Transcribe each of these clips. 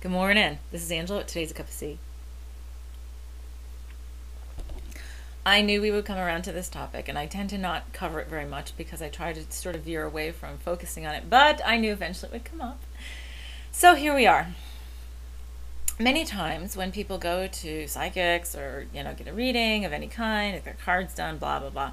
Good morning. This is Angela. Today's a cup of tea. I knew we would come around to this topic, and I tend to not cover it very much because I try to sort of veer away from focusing on it, but I knew eventually it would come up. So here we are. Many times when people go to psychics or, get a reading of any kind, if their card's done, blah, blah, blah,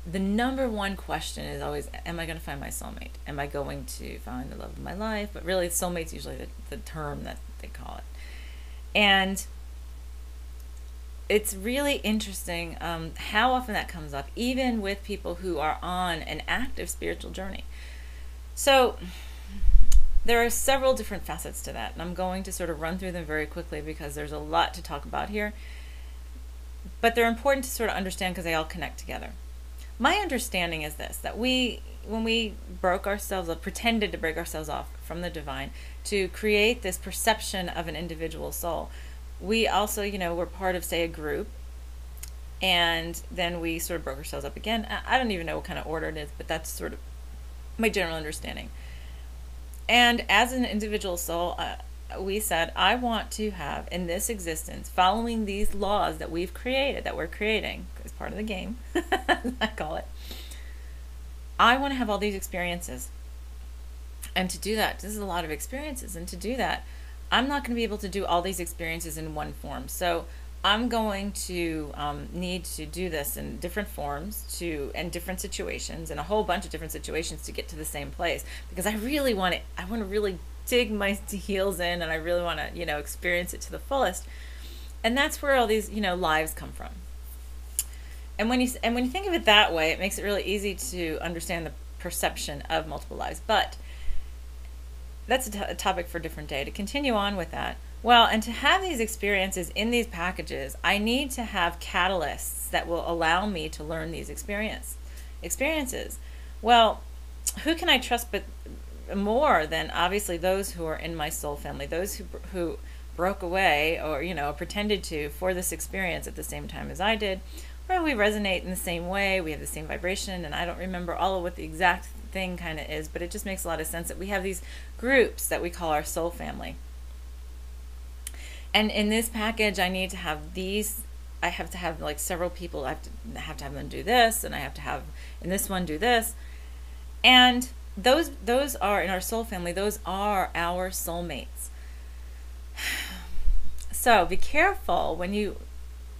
the number one question is always, am I going to find my soulmate? Am I going to find the love of my life? But really, soulmate's usually the term that they call it. And it's really interesting how often that comes up, even with people who are on an active spiritual journey. So there are several different facets to that, and I'm going to sort of run through them very quickly because there's a lot to talk about here. But they're important to sort of understand because they all connect together. My understanding is this, that when we broke ourselves up, pretended to break ourselves off from the divine to create this perception of an individual soul, we also, were part of, say, a group, and then we sort of broke ourselves up again. I don't even know what kind of order it is, but that's sort of my general understanding. And as an individual soul, we said, I want to have, in this existence, following these laws that we've created, that we're creating, as part of the game, I call it, I want to have all these experiences. And to do that, this is a lot of experiences, and to do that, I'm not going to be able to do all these experiences in one form. So I'm going to need to do this in different forms and different situations, and a whole bunch of different situations to get to the same place, because I really want it. I want to really dig my heels in, and I really want to, experience it to the fullest. And that's where all these, lives come from. And when you think of it that way, it makes it really easy to understand the perception of multiple lives. But that's a topic for a different day. To continue on with that, well, and to have these experiences in these packages, I need to have catalysts that will allow me to learn these experiences. Well, who can I trust but more than obviously those who are in my soul family, those who broke away or, pretended to for this experience at the same time as I did, where we resonate in the same way, we have the same vibration, and I don't remember all of what the exact thing kind of is, but it just makes a lot of sense that we have these groups that we call our soul family. And in this package, I need to have these. I have to have like several people. I have to have them do this, and I have to have in this one do this. And those are in our soul family. Those are our soulmates. So be careful when you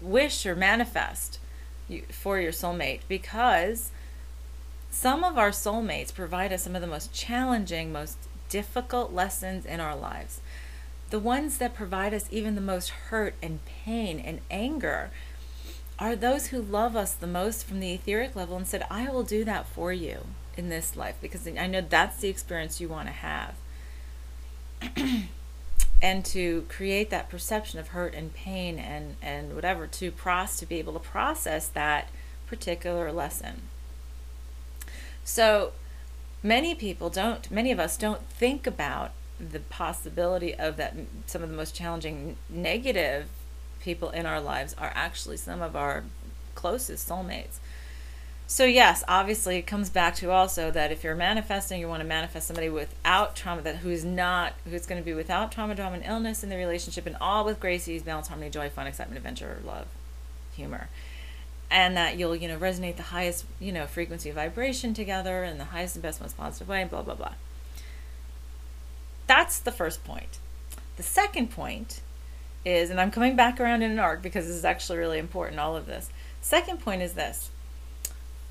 wish or manifest for your soulmate, because some of our soulmates provide us some of the most challenging, most difficult lessons in our lives. The ones that provide us even the most hurt and pain and anger are those who love us the most from the etheric level and said, I will do that for you in this life because I know that's the experience you want to have. And to create that perception of hurt and pain and whatever to be able to process that particular lesson. So many of us don't think about the possibility of that some of the most challenging negative people in our lives are actually some of our closest soulmates. So yes, obviously it comes back to also that if you're manifesting, you want to manifest somebody without trauma, who's going to be without trauma, drama, and illness in the relationship, and all with grace, ease, balance, harmony, joy, fun, excitement, adventure, love, humor. And that you'll, resonate the highest, frequency of vibration together in the highest and best, most positive way, blah, blah, blah. That's the first point. The second point is, and I'm coming back around in an arc because this is actually really important, all of this. Second point is this.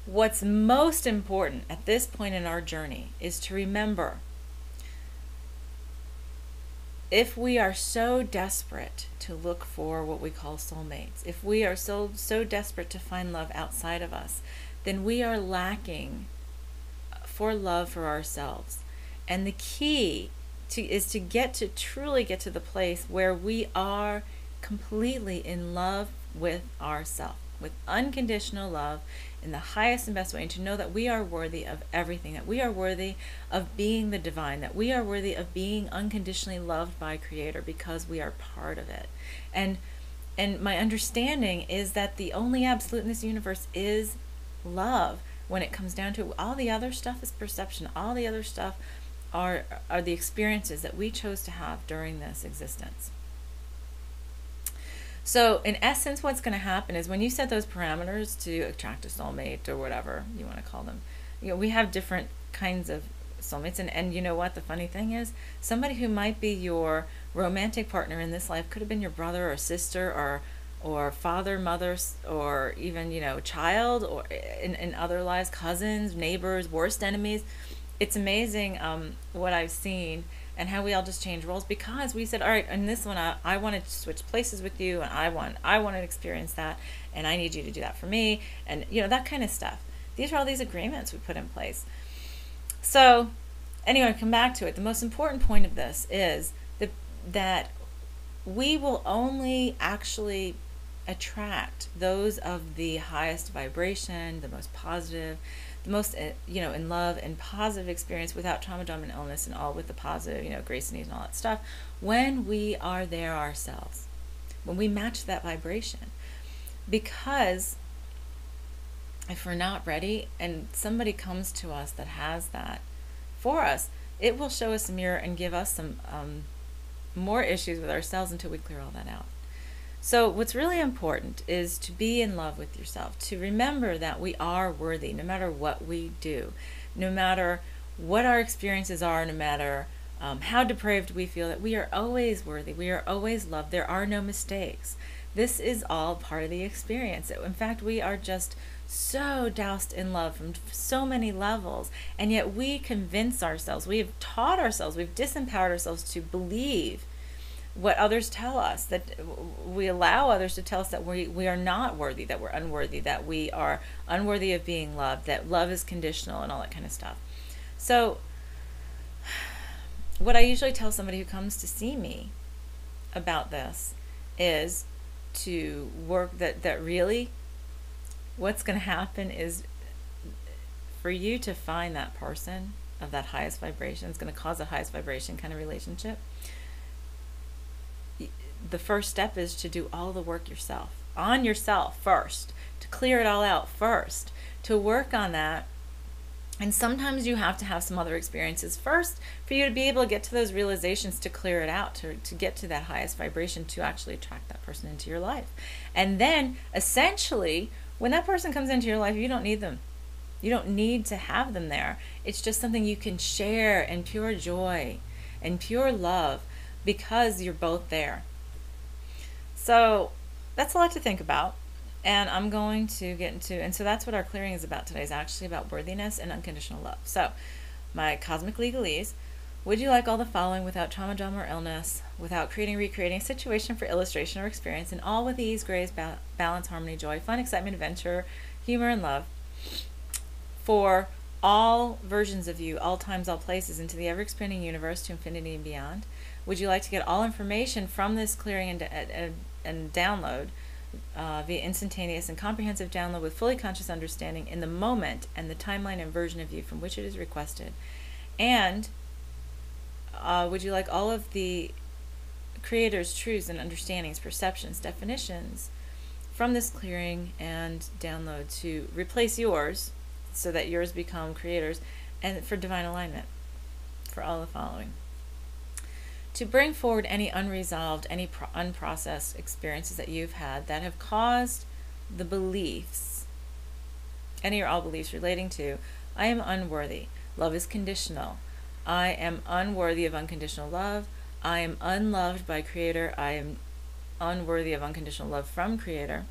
What's most important at this point in our journey is to remember, if we are so desperate to look for what we call soulmates, if we are so desperate to find love outside of us, then we are lacking for love for ourselves. And the key is to truly get to the place where we are completely in love with ourselves, with unconditional love in the highest and best way, and to know that we are worthy of everything, that we are worthy of being the divine, that we are worthy of being unconditionally loved by Creator because we are part of it. And my understanding is that the only absolute in this universe is love. When it comes down to it, all the other stuff is perception. All the other stuff are the experiences that we chose to have during this existence. So in essence, what's going to happen is when you set those parameters to attract a soulmate or whatever you want to call them, we have different kinds of soulmates. And you know what the funny thing is? Somebody who might be your romantic partner in this life could have been your brother or sister or father, mother, or even, child, or in other lives, cousins, neighbors, worst enemies. It's amazing what I've seen and how we all just change roles because we said, all right, in this one, I want to switch places with you, and I want to experience that, and I need you to do that for me, and that kind of stuff. These are all these agreements we put in place. So anyway, come back to it. The most important point of this is that we will only actually attract those of the highest vibration, the most positive, the most, in love and positive experience without trauma, drama, and illness, and all with the positive, grace and ease and all that stuff, when we are there ourselves, when we match that vibration. Because if we're not ready and somebody comes to us that has that for us, it will show us a mirror and give us some more issues with ourselves until we clear all that out. So what's really important is to be in love with yourself, to remember that we are worthy no matter what we do, no matter what our experiences are, no matter how depraved we feel, that we are always worthy, we are always loved, there are no mistakes. This is all part of the experience. In fact, we are just so doused in love from so many levels, and yet we convince ourselves, we have taught ourselves, we've disempowered ourselves to believe what others tell us, that we allow others to tell us that we are not worthy, that we're unworthy, that we are unworthy of being loved, that love is conditional, and all that kind of stuff. So what I usually tell somebody who comes to see me about this is to work that really what's going to happen is for you to find that person of that highest vibration. It's going to cause a highest vibration kind of relationship. The first step is to do all the work yourself, on yourself first, to clear it all out first, to work on that. And sometimes you have to have some other experiences first for you to be able to get to those realizations, to clear it out, to get to that highest vibration, to actually attract that person into your life. And then essentially, when that person comes into your life, you don't need them. You don't need to have them there. It's just something you can share in pure joy and pure love because you're both there. So that's a lot to think about, and I'm going to get into, and so that's what our clearing is about today, is actually about worthiness and unconditional love. So my cosmic legalese: would you like all the following without trauma, drama, or illness, without creating, recreating a situation for illustration or experience, and all with ease, grace, balance, harmony, joy, fun, excitement, adventure, humor, and love, for all versions of you, all times, all places, into the ever-expanding universe, to infinity and beyond? Would you like to get all information from this clearing and download via instantaneous and comprehensive download with fully conscious understanding in the moment and the timeline and version of you from which it is requested? And would you like all of the Creator's truths and understandings, perceptions, definitions from this clearing and download to replace yours, so that yours become Creator's, and for divine alignment, for all the following? To bring forward any unresolved, any unprocessed experiences that you've had that have caused the beliefs, any or all beliefs relating to, I am unworthy, love is conditional, I am unworthy of unconditional love, I am unloved by Creator, I am unworthy of unconditional love from Creator,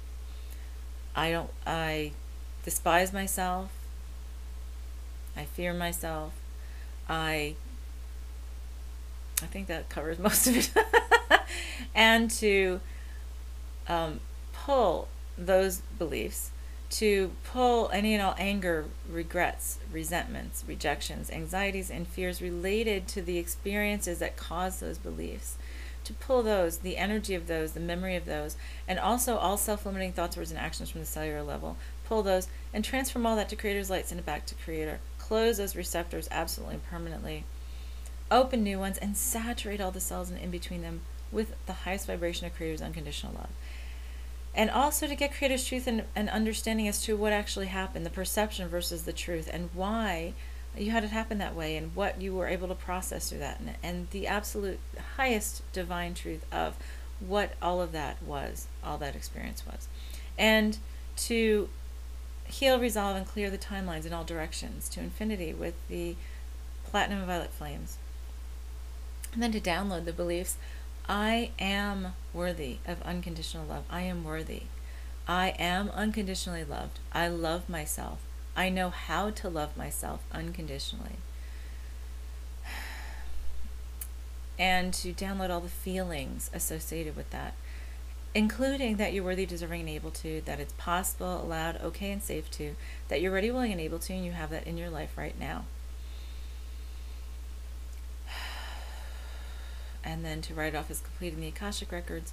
I despise myself, I fear myself, I think that covers most of it. And to pull those beliefs, to pull any and all anger, regrets, resentments, rejections, anxieties, and fears related to the experiences that cause those beliefs, to pull those, the energy of those, the memory of those, and also all self-limiting thoughts, words, and actions from the cellular level, pull those and transform all that to Creator's light, send it back to Creator, close those receptors absolutely and permanently, open new ones, and saturate all the cells and in between them with the highest vibration of Creator's unconditional love. And also to get Creator's truth and understanding as to what actually happened, the perception versus the truth, and why you had it happen that way, and what you were able to process through that, and the absolute highest divine truth of what all of that was, all that experience was. And to heal, resolve, and clear the timelines in all directions to infinity with the platinum and violet flames. And then to download the beliefs: I am worthy of unconditional love. I am worthy. I am unconditionally loved. I love myself. I know how to love myself unconditionally. And to download all the feelings associated with that, including that you're worthy, deserving, and able to, that it's possible, allowed, okay, and safe to, that you're ready, willing, and able to, and you have that in your life right now. And then to write off as completing the Akashic Records,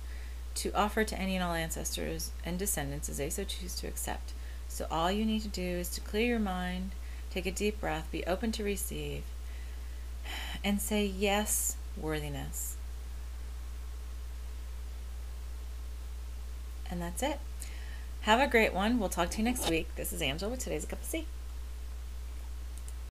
to offer to any and all ancestors and descendants as they so choose to accept. So all you need to do is to clear your mind, take a deep breath, be open to receive, and say, yes, worthiness. And that's it. Have a great one. We'll talk to you next week. This is Angela with today's Cup of Tea.